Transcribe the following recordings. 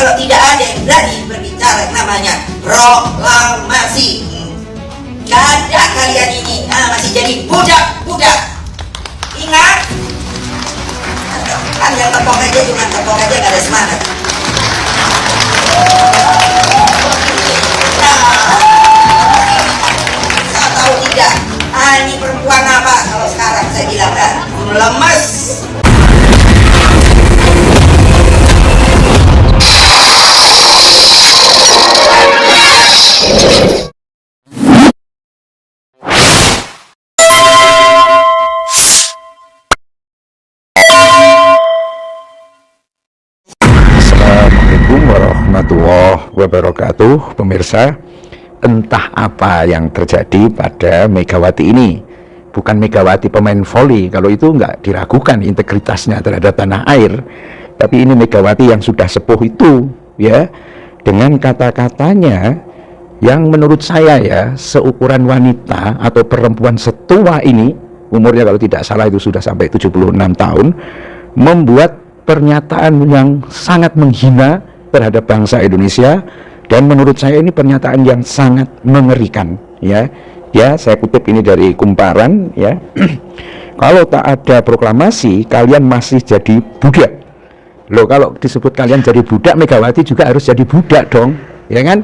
kalau tidak ada yang berani berbicara namanya proklamasi. Gak ada, kalian ini masih jadi budak-budak. Ingat, kan yang tepok aja, cuma tepok aja, gak ada semangat. Saya tahu tidak, ini perempuan apa kalau sekarang saya bilang lemes. Assalamualaikum warahmatullahi wabarakatuh. Pemirsa, entah apa yang terjadi pada Megawati ini. Bukan Megawati pemain voli, kalau itu nggak diragukan integritasnya terhadap tanah air. Tapi ini Megawati yang sudah sepuh itu, ya, dengan kata-katanya yang menurut saya ya, seukuran wanita atau perempuan setua ini, umurnya kalau tidak salah itu sudah sampai 76 tahun, membuat pernyataan yang sangat menghina terhadap bangsa Indonesia, dan menurut saya ini pernyataan yang sangat mengerikan, ya. Ya, saya kutip ini dari Kumparan, ya. Kalau tak ada proklamasi, kalian masih jadi budak. Loh, kalau disebut kalian jadi budak, Megawati juga harus jadi budak dong, ya kan?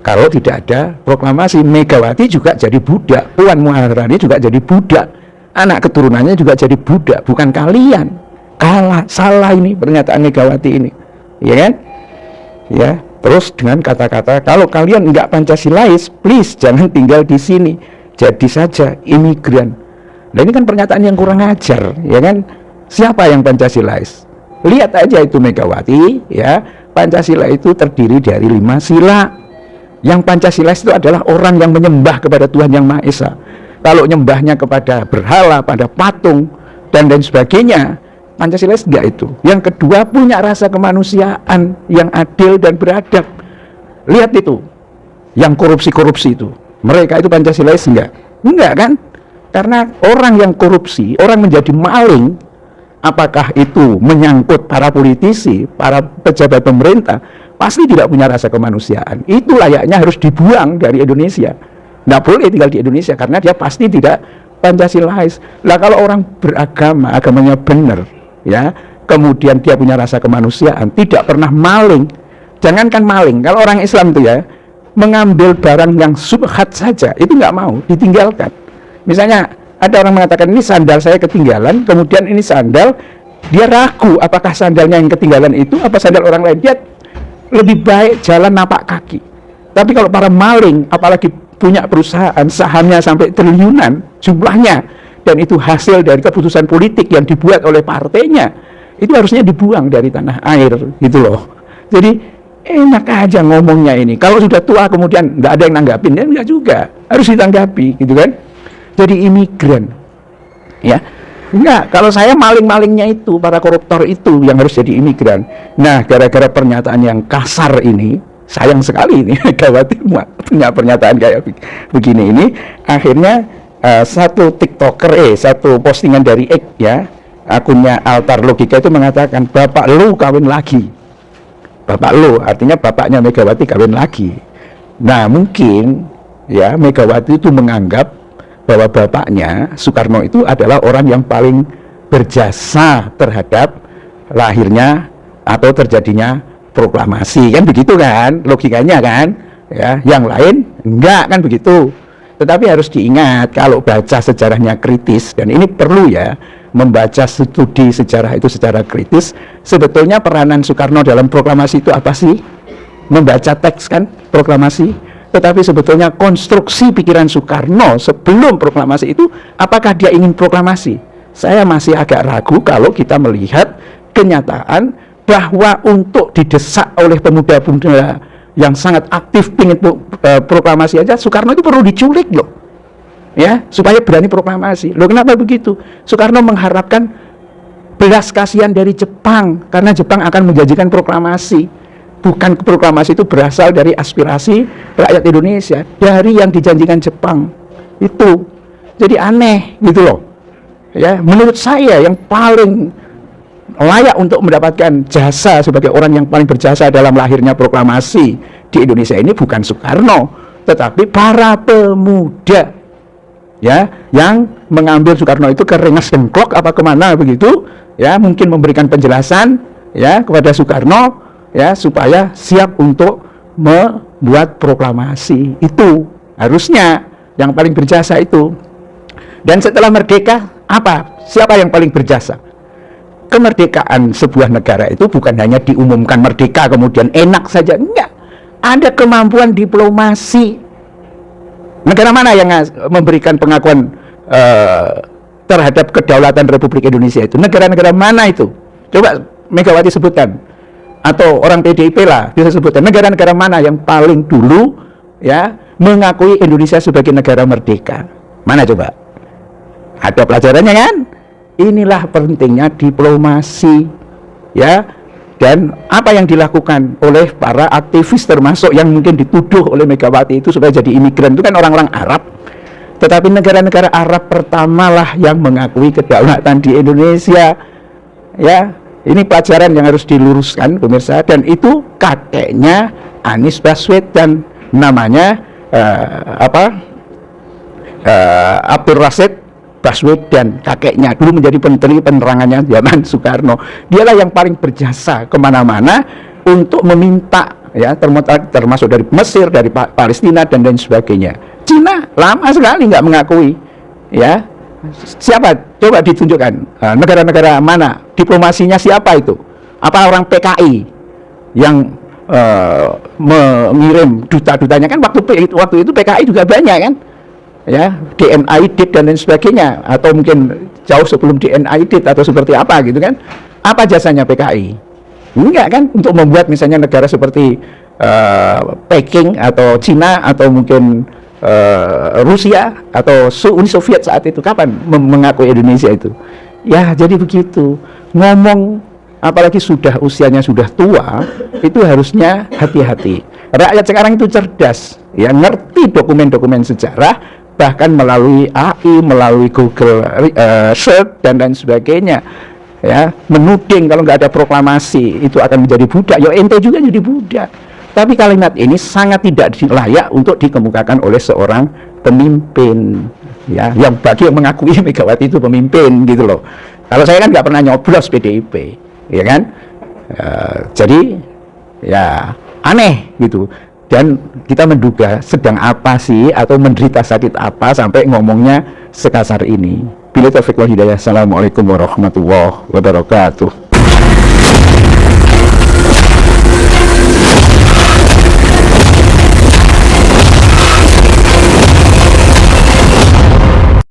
Kalau tidak ada proklamasi, Megawati juga jadi budak, Puan Maharani juga jadi budak, anak keturunannya juga jadi budak, bukan kalian. Salah ini pernyataan Megawati ini, ya kan? Ya, terus dengan kata-kata kalau kalian nggak Pancasilais, please jangan tinggal di sini, jadi saja imigran. Nah, ini kan pernyataan yang kurang ajar, ya kan? Siapa yang Pancasilais? Lihat aja itu Megawati, ya. Pancasila itu terdiri dari 5 sila. Yang Pancasilais itu adalah orang yang menyembah kepada Tuhan Yang Maha Esa. Kalau nyembahnya kepada berhala, pada patung dan lain sebagainya, Pancasilais enggak itu. Yang kedua, punya rasa kemanusiaan yang adil dan beradab. Lihat itu, yang korupsi-korupsi itu, mereka itu Pancasilais enggak? Enggak kan? Karena orang yang korupsi, orang menjadi maling, apakah itu menyangkut para politisi, para pejabat pemerintah, pasti tidak punya rasa kemanusiaan. Itu layaknya harus dibuang dari Indonesia. Nggak boleh tinggal di Indonesia karena dia pasti tidak Pancasilais. Lah kalau orang beragama, agamanya benar, ya, kemudian dia punya rasa kemanusiaan, tidak pernah maling. Jangankan maling, kalau orang Islam itu ya, mengambil barang yang subhat saja itu nggak mau, ditinggalkan. Misalnya ada orang mengatakan ini sandal saya ketinggalan, kemudian ini sandal, dia ragu apakah sandalnya yang ketinggalan itu apa sandal orang lain. Dia lebih baik jalan napak kaki. Tapi kalau para maling, apalagi punya perusahaan, sahamnya sampai triliunan jumlahnya, dan itu hasil dari keputusan politik yang dibuat oleh partainya, itu harusnya dibuang dari tanah air, gitu loh. Jadi enak aja ngomongnya ini. Kalau sudah tua kemudian nggak ada yang nanggapin, ya enggak juga, harus ditanggapi, gitu kan. Jadi imigran, ya. Enggak, kalau saya maling-malingnya itu, para koruptor itu yang harus jadi imigran. Nah, gara-gara pernyataan yang kasar ini, sayang sekali ini Megawati punya pernyataan kayak begini ini, akhirnya satu TikToker, satu postingan dari X, ya, akunnya Altar Logika itu mengatakan, bapak lu kawin lagi. Bapak lu, artinya bapaknya Megawati kawin lagi. Nah, mungkin, ya, Megawati itu menganggap bahwa bapaknya Soekarno itu adalah orang yang paling berjasa terhadap lahirnya atau terjadinya proklamasi, kan begitu kan logikanya kan, ya. Yang lain enggak kan begitu. Tetapi harus diingat kalau baca sejarahnya kritis, dan ini perlu ya, membaca studi sejarah itu secara kritis. Sebetulnya peranan Soekarno dalam proklamasi itu apa sih? Membaca teks kan proklamasi. Tetapi sebetulnya konstruksi pikiran Soekarno sebelum proklamasi itu, apakah dia ingin proklamasi? Saya masih agak ragu kalau kita melihat kenyataan bahwa untuk didesak oleh pemuda-pemuda yang sangat aktif ingin proklamasi aja, Soekarno itu perlu diculik loh, ya, supaya berani proklamasi. Loh, kenapa begitu? Soekarno mengharapkan belas kasihan dari Jepang karena Jepang akan menjanjikan proklamasi. Bukan proklamasi itu berasal dari aspirasi rakyat Indonesia, dari yang dijanjikan Jepang itu. Jadi aneh gitu loh, ya. Menurut saya yang paling layak untuk mendapatkan jasa sebagai orang yang paling berjasa dalam lahirnya proklamasi di Indonesia ini bukan Soekarno, tetapi para pemuda ya yang mengambil Soekarno itu ke Rengas Dengklok apa kemana begitu ya, mungkin memberikan penjelasan ya kepada Soekarno ya supaya siap untuk membuat proklamasi. Itu harusnya yang paling berjasa itu. Dan setelah merdeka apa? Siapa yang paling berjasa? Kemerdekaan sebuah negara itu bukan hanya diumumkan merdeka kemudian enak saja, enggak. Ada kemampuan diplomasi. Negara mana yang memberikan pengakuan terhadap kedaulatan Republik Indonesia itu? Negara-negara mana itu? Coba Megawati sebutkan, atau orang PDIP lah bisa sebutkan negara-negara mana yang paling dulu ya mengakui Indonesia sebagai negara merdeka. Mana coba? Ada pelajarannya kan? Inilah pentingnya diplomasi ya, dan apa yang dilakukan oleh para aktivis termasuk yang mungkin dituduh oleh Megawati itu supaya jadi imigran itu kan orang-orang Arab, tetapi negara-negara Arab pertamalah yang mengakui kedaulatan di Indonesia ya. Ini pelajaran yang harus diluruskan pemirsa, dan itu kakeknya Anies Baswedan, namanya Abdul Rashid Baswedan, kakeknya dulu menjadi menteri penerangannya zaman Soekarno. Dialah yang paling berjasa kemana-mana untuk meminta ya, termasuk dari Mesir, dari Palestina dan lain sebagainya. Cina lama sekali nggak mengakui ya. Siapa? Coba ditunjukkan negara-negara mana diplomasinya, siapa itu? Apa orang PKI yang mengirim duta-dutanya? Kan waktu itu PKI juga banyak kan ya, DNAID dan lain sebagainya, atau mungkin jauh sebelum DNAID atau seperti apa gitu kan. Apa jasanya PKI? Enggak kan, untuk membuat misalnya negara seperti Peking atau Cina atau mungkin Rusia atau Uni Soviet saat itu kapan mengakui Indonesia itu? Ya jadi begitu. Ngomong apalagi sudah usianya sudah tua, itu harusnya hati-hati. Rakyat sekarang itu cerdas, ya ngerti dokumen-dokumen sejarah, bahkan melalui AI, melalui Google Search dan lain sebagainya. Ya, menuding kalau nggak ada proklamasi itu akan menjadi budak. Ya ente juga jadi budak. Tapi kalimat ini sangat tidak layak untuk dikemukakan oleh seorang pemimpin ya, yang bagi yang mengakui Megawati itu pemimpin gitu loh. Kalau saya kan nggak pernah nyoblos PDIP ya kan, jadi ya aneh gitu. Dan kita menduga sedang apa sih, atau menderita sakit apa sampai ngomongnya sekasar ini. Bila taufiq wal hidayah. Assalamualaikum warahmatullahi wabarakatuh.